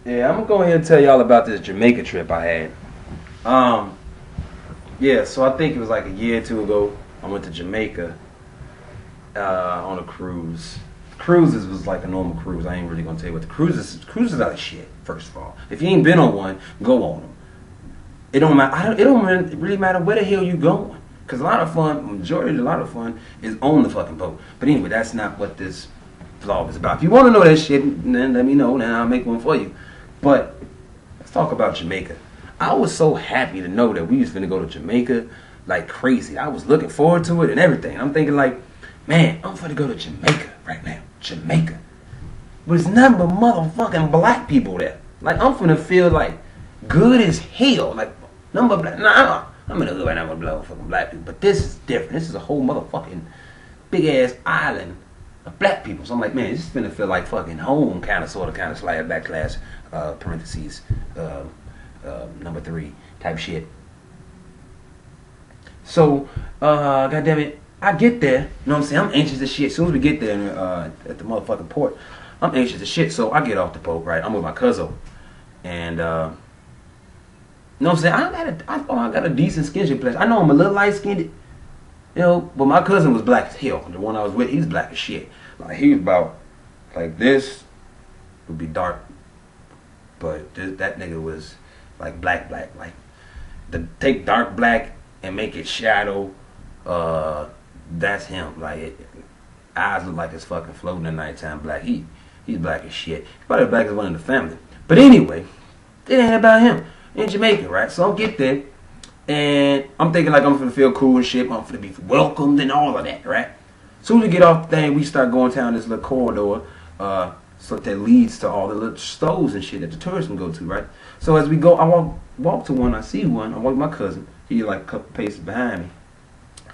Yeah, I'm gonna go ahead and tell y'all about this Jamaica trip I had. Yeah, so I think it was like a year or two ago. I went to Jamaica on a cruise. Cruises was like a normal cruise. I ain't really gonna tell you what the cruises are like shit. First of all, if you ain't been on one, go on them. It don't matter. It don't really matter where the hell you going. Cause a lot of fun, a lot of fun is on the fucking boat. But anyway, that's not what this vlog is about. If you want to know that shit, then let me know, and I'll make one for you. But let's talk about Jamaica. I was so happy to know that we was finna go to Jamaica like crazy. I was looking forward to it and everything. I'm thinking like, man, I'm finna go to Jamaica right now. Jamaica. But it's nothing but motherfucking black people there. Like, I'm finna feel like good as hell. Like, number black. Nah, I'm in a hood right now with motherfucking black people. But this is different. This is a whole motherfucking big ass island of black people. So I'm like, man, this is finna feel like fucking home, kind of, sort of, kind of, slide backslash, parentheses, number 3 type shit. So, goddammit, I get there, you know what I'm saying? I'm anxious as shit. As soon as we get there at the motherfucking port, I'm anxious as shit. So I get off the boat, right? I'm with my cousin. And, you know what I'm saying? I thought I got a decent skin place. I know I'm a little light-skinned, you know, but my cousin was black as hell. The one I was with, he was black as shit. Like, he was about, like this, would be dark. But that nigga was, like, black. Like, to take dark black and make it shadow, that's him. Like, eyes look like it's fucking floating at nighttime black. He's black as shit. He's probably black as one in the family. But anyway, it ain't about him. In Jamaica, right? So I get there, and I'm thinking like I'm finna feel cool and shit. I'm finna be welcomed and all of that, right? Soon as we get off the thing, we start going down this little corridor, so that leads to all the little stores and shit that the tourists can go to, right? So as we go, I walk to one, I see one. I walk with my cousin. He's like a couple paces behind me.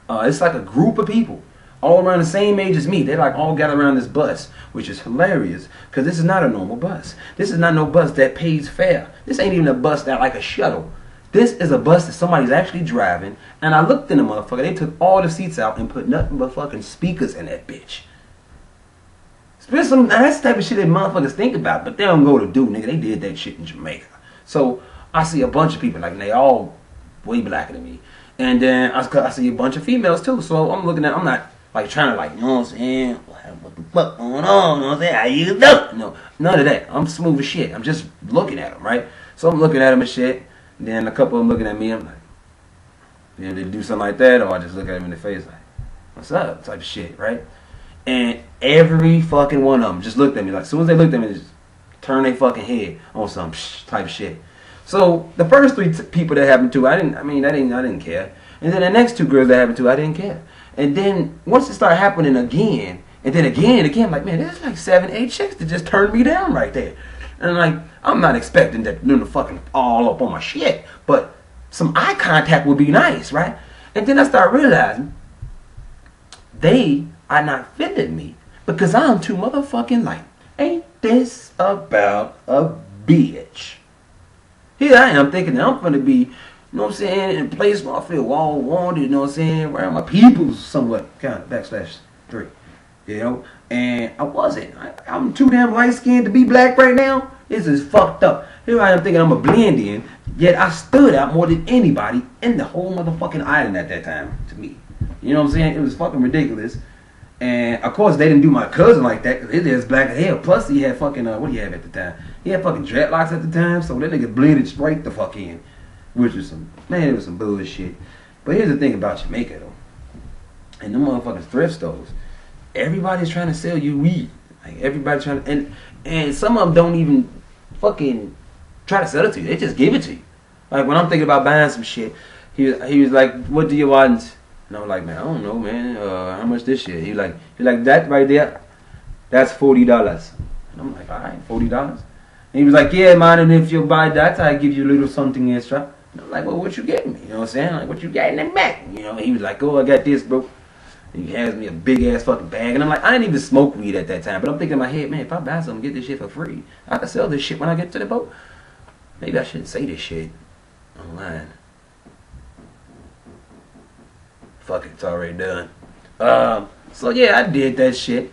It's like a group of people, all around the same age as me. They like all gathered around this bus, which is hilarious, because this is not a normal bus. This is not no bus that pays fare. This ain't even a bus that like a shuttle. This is a bus that somebody's actually driving, and I looked in the motherfucker. They took all the seats out and put nothing but fucking speakers in that bitch. That's the type of shit that motherfuckers think about, but they don't go to do, nigga. They did that shit in Jamaica. So I see a bunch of people, like, and they all way blacker than me. And then I see a bunch of females too. So I'm looking at, I'm not like trying to like, you know what I'm saying? What the fuck going on? You know what I'm saying? How you doing? No, none of that. I'm smooth as shit. I'm just looking at them, right? So I'm looking at them and shit. And then a couple of them looking at me. I'm like, yeah, they do something like that, or I just look at them in the face like, what's up? Type of shit, right? And every fucking one of them just looked at me. Like, as soon as they looked at me, they just turned their fucking head on some type of shit. So the first 3 people that happened to, I didn't care. And then the next 2 girls that happened to, I didn't care. And then once it started happening again, and then again, I'm like, man, there's like 7, 8 chicks that just turned me down right there. And like, I'm not expecting that them to fucking all up on my shit, but some eye contact would be nice, right? And then I start realizing they are not feeling me because I'm too motherfucking light. Ain't this about a bitch? Here I am thinking that I'm gonna be, you know what I'm saying, in a place where I feel all wanted, you know what I'm saying, around my people's somewhat, kind of, /3, you know, and I wasn't. I'm too damn light-skinned to be black right now. This is fucked up. Here I am thinking I'm a blend in, yet I stood out more than anybody in the whole motherfucking island at that time, to me. You know what I'm saying? It was fucking ridiculous. And, of course, they didn't do my cousin like that, because his ass black as hell. Plus, he had fucking, what did he have at the time? He had fucking dreadlocks at the time, so that nigga blended straight the fuck in. Which was some, man, it was some bullshit. But here's the thing about Jamaica, though. And them motherfucking thrift stores, everybody's trying to sell you weed. Like, everybody's trying to, and some of them don't even fucking try to sell it to you. They just give it to you. Like, when I'm thinking about buying some shit, he was like, what do you want? And I'm like, man, I don't know, man. How much this shit? He like that right there, that's $40. And I'm like, all right, $40. And he was like, yeah, man, and if you buy that, I give you a little something extra. And I'm like, well, what you getting me? You know what I'm saying? Like, what you got in the back? You know, he was like, oh, I got this, bro. And he hands me a big ass fucking bag. And I'm like, I didn't even smoke weed at that time. But I'm thinking in my head, man, if I buy something, get this shit for free, I can sell this shit when I get to the boat. Maybe I shouldn't say this shit online. Fuck it, it's already done. So yeah, I did that shit.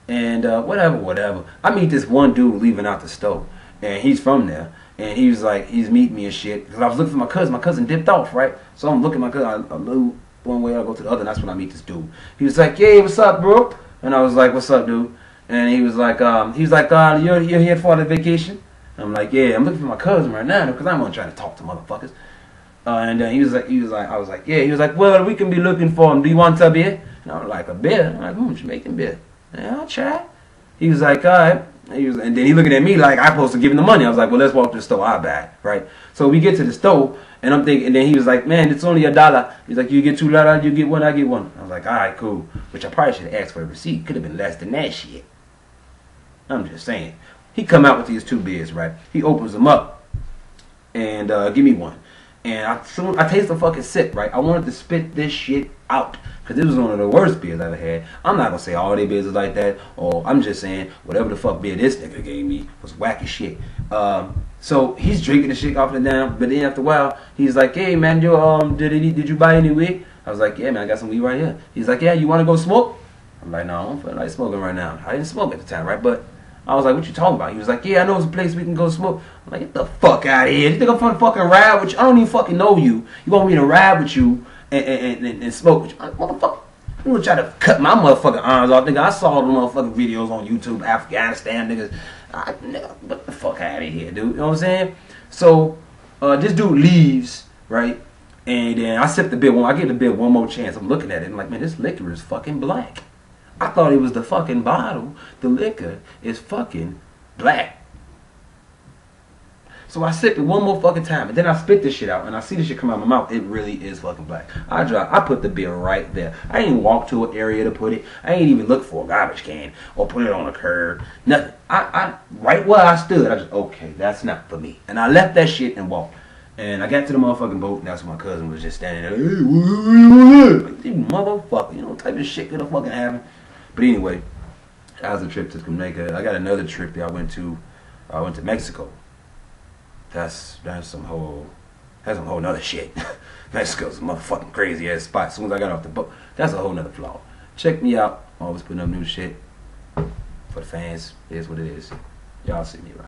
And whatever. I meet this one dude leaving out the store. and he's from there. And he was like, he's meeting me and shit. Because I was looking for my cousin. My cousin dipped off, right? So I'm looking at my cousin. I move one way, I go to the other, and that's when I meet this dude. He was like, "Yeah, what's up, bro?" And I was like, "What's up, dude?" And he was like, "You're here for the vacation?" I'm like, "Yeah, I'm looking for my cousin right now because I'm gonna try to talk to motherfuckers." And then I was like, "Yeah." He was like, "Well, we can be looking for him. Do you want a beer?" And I was like, "A beer?" I'm like, Jamaican beer. Yeah, I'll try. He was like, "All right." And then he looking at me like I'm supposed to give him the money. I was like, "Well, let's walk to the store. I'll buy it." Right? So we get to the store, and I'm thinking, and then he was like, "Man, it's only $1." He's like, "You get $2, you get one, I get one." I was like, "All right, cool." Which I probably should have asked for a receipt. Could have been less than that shit. I'm just saying. He come out with these 2 beers, right? He opens them up and give me one. And I taste the fucking sip, right? I wanted to spit this shit out. Because this was one of the worst beers I ever had. I'm not going to say all their beers is like that. Or I'm just saying whatever the fuck beer this nigga gave me was wacky shit. So he's drinking the shit off and down. But then after a while, he's like, "Hey man, did you buy any weed?" I was like, "Yeah man, I got some weed right here." He's like, "Yeah, you want to go smoke?" I'm like, "No, I don't feel like smoking right now." I didn't smoke at the time, right? But I was like, "What you talking about?" He was like, "Yeah, I know it's a place we can go smoke." I'm like, "Get the fuck out of here. You think I'm gonna fucking ride with you? I don't even fucking know you. You want me to ride with you and smoke with you?" Motherfucker. You gonna try to cut my motherfucking arms off, nigga. I saw the motherfucking videos on YouTube, Afghanistan, niggas. Nigga, what the fuck out of here, dude? You know what I'm saying? So, this dude leaves, right? And then I sip the beer. I give the beer one more chance. I'm looking at it. I'm like, man, this liquor is fucking black. I thought it was the fucking bottle. The liquor is fucking black. So I sip it one more fucking time, and then I spit this shit out, and I see this shit come out of my mouth. It really is fucking black. I put the beer right there. I ain't even walk to an area to put it. I ain't even look for a garbage can or put it on a curb. Nothing. I right where I stood, I just, okay, that's not for me. And I left that shit and walked. And I got to the motherfucking boat, and that's when my cousin was just standing there. Hey, like, you motherfucker, you know what type of shit could have fucking happened? But anyway, that was a trip to Jamaica. I got another trip that I went to Mexico. That's some whole nother shit. Mexico's a motherfucking crazy ass spot. As soon as I got off the boat, that's a whole nother flaw. Check me out. Always putting up new shit for the fans. It is what it is. Y'all see me around.